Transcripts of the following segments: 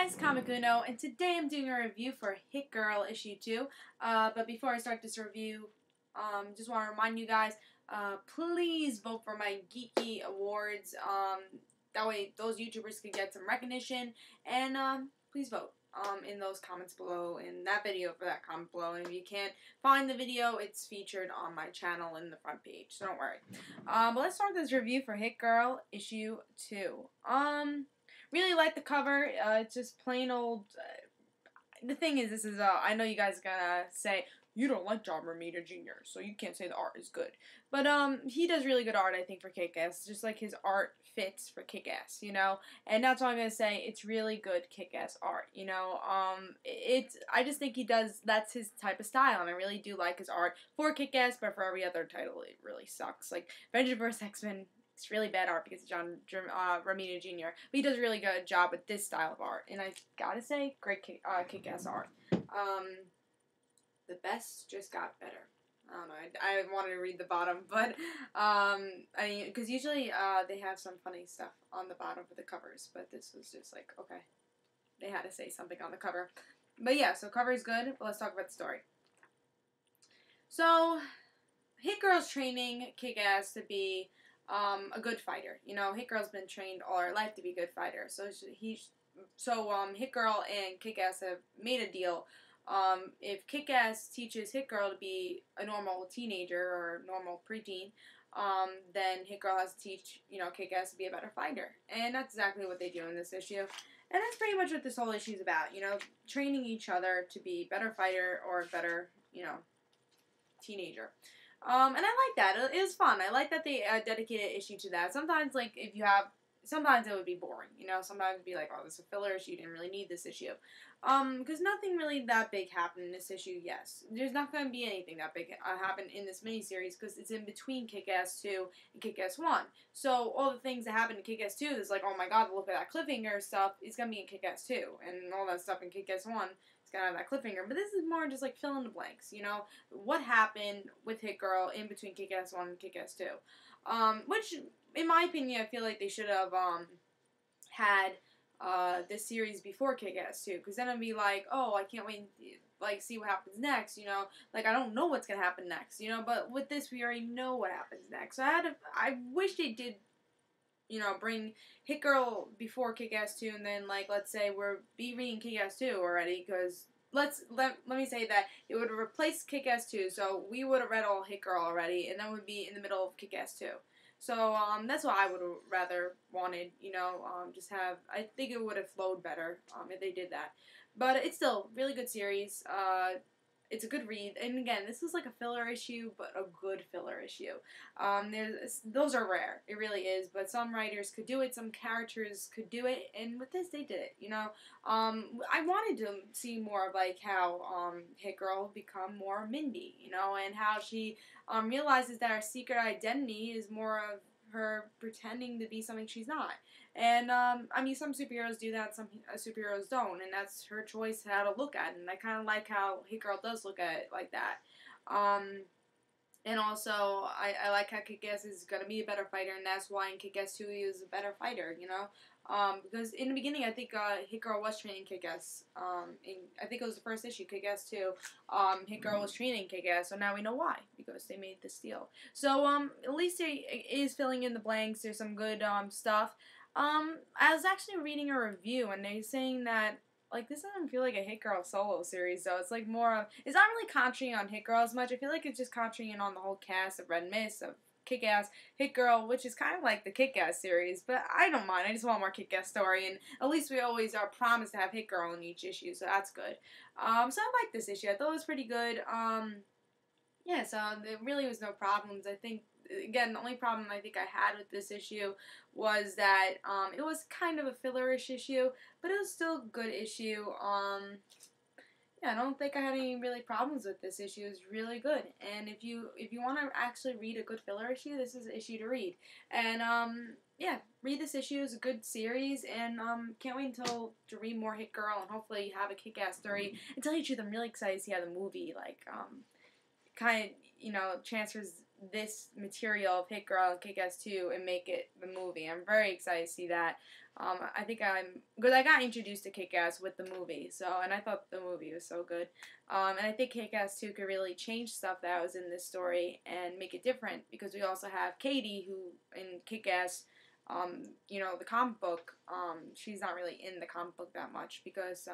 Guys, Comic Uno, and today I'm doing a review for Hit Girl issue 2. But before I start this review, just want to remind you guys, please vote for my Geeky Awards. That way those YouTubers can get some recognition, and please vote in those comments below, in that video for that comment below. And if you can't find the video, it's featured on my channel in the front page, so don't worry. But let's start this review for Hit Girl issue 2. Really like the cover. It's just plain old. The thing is, this is. I know you guys are gonna say you don't like John Romita Jr., so you can't say the art is good. But he does really good art, I think, for Kick-Ass. Just like his art fits for Kick-Ass, you know. And that's what I'm gonna say. It's really good Kick-Ass art, you know. I just think he does. That's his type of style, and I really do like his art for Kick-Ass. But for every other title, it really sucks. Like Avengers vs. X-Men. It's really bad art because of John Romita Jr. But he does a really good job with this style of art. And I gotta say, great kick-ass art. The best just got better. I don't know. I wanted to read the bottom, but I mean, because usually they have some funny stuff on the bottom for the covers, but this was just like, okay, they had to say something on the cover. But yeah, so cover is good. But let's talk about the story. So, Hit Girl's training Kick-Ass to be a good fighter. You know, Hit Girl's been trained all her life to be a good fighter. So Hit Girl and Kick-Ass have made a deal. If Kick-Ass teaches Hit Girl to be a normal teenager or normal preteen, then Hit Girl has to teach, you know, Kick-Ass to be a better fighter. And that's exactly what they do in this issue. And that's pretty much what this whole issue is about. You know, training each other to be better fighter or better, you know, teenager. And I like that. It was fun. I like that they dedicated an issue to that. Sometimes, like, sometimes it would be boring, you know? Sometimes it would be like, oh, this is a filler issue. You didn't really need this issue. Because nothing really that big happened in this issue, yes. There's not going to be anything that big happen in this miniseries because it's in between Kick-Ass 2 and Kick-Ass 1. So, all the things that happened in Kick-Ass 2 is like, oh my god, look at that cliffhanger stuff. It's going to be in Kick-Ass 2. And all that stuff in Kick-Ass 1 gonna have that cliffhanger, but this is more just like fill in the blanks, you know, what happened with Hit Girl in between Kick-Ass 1 and Kick-Ass 2, which, in my opinion, I feel like they should have, had, this series before Kick-Ass 2, because then it'd be like, oh, I can't wait to, like, see what happens next, you know, like, I don't know what's gonna happen next, you know, but with this, we already know what happens next, so I wish they did, you know, bring Hit Girl before Kick-Ass 2, and then, like, let's say we're reading Kick-Ass 2 already, because let me say that it would have replaced Kick-Ass 2, so we would have read all Hit Girl already, and then we'd be in the middle of Kick-Ass 2. So, that's what I would have rather wanted, you know, I think it would have flowed better, if they did that. But it's still a really good series. It's a good read, and again, this is like a filler issue, but a good filler issue. Those are rare, it really is, but some writers could do it, some characters could do it, and with this, they did it, you know. I wanted to see more of, like, how, Hit Girl become more Mindy, you know, and how she, realizes that her secret identity is more of her pretending to be something she's not. And, I mean, some superheroes do that, some superheroes don't, and that's her choice how to look at it, and I kind of like how Hit Girl does look at it like that. And also, I like how Kick-Ass is going to be a better fighter, and that's why in Kick-Ass 2 he was a better fighter, you know? Because in the beginning, I think Hit Girl was training Kick-Ass. I think it was the first issue, Kick-Ass 2. Hit Girl was training Kick-Ass, so now we know why, because they made this deal. So, at least it is filling in the blanks. There's some good stuff. I was actually reading a review, and they're saying that, like, this doesn't feel like a Hit Girl solo series, though. It's like more of, it's not really concentrating on Hit Girl as much. I feel like it's just concentrating on the whole cast of Red Mist, of Kick-Ass, Hit Girl, which is kind of like the Kick-Ass series, but I don't mind. I just want more Kick-Ass story, and at least we always are promised to have Hit Girl in each issue, so that's good. So I like this issue. I thought it was pretty good. Yeah, so there really was no problems. I think, again, the only problem I think I had with this issue was that it was kind of a fillerish issue, but it was still a good issue. Yeah, I don't think I had any really problems with this issue. It was really good. And if you want to actually read a good filler issue, this is an issue to read. And yeah, read this issue. It's a good series, and can't wait to read more Hit Girl, and hopefully have a Kick-Ass story. And tell you the truth, I'm really excited to see how the movie, like, kind of, you know, transfers this material of Hit Girl and Kick-Ass 2 and make it the movie. I'm very excited to see that. I think because I got introduced to Kick-Ass with the movie, and I thought the movie was so good. And I think Kick-Ass 2 could really change stuff that was in this story and make it different, because we also have Katie, who in Kick-Ass, the comic book, she's not really in the comic book that much because,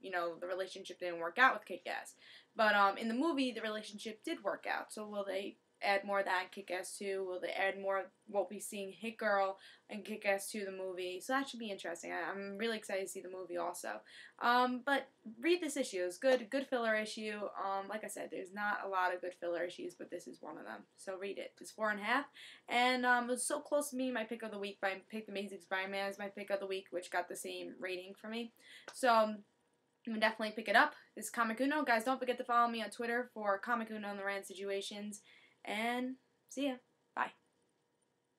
the relationship didn't work out with Kick-Ass. But in the movie, the relationship did work out. So will they add more of that in Kick-Ass 2? Will they add more of what we see in Hit Girl and Kick-Ass 2, the movie? So that should be interesting. I'm really excited to see the movie also. But read this issue. It's good filler issue. Like I said, there's not a lot of good filler issues, but this is one of them. So read it. It's 4.5. And it was so close to me, my pick of the week. I picked Amazing Spider-Man as my pick of the week, which got the same rating for me. So you can definitely pick it up. This is Comic Uno. Guys, don't forget to follow me on Twitter for Comic Uno and the Rand Situations. And see ya. Bye.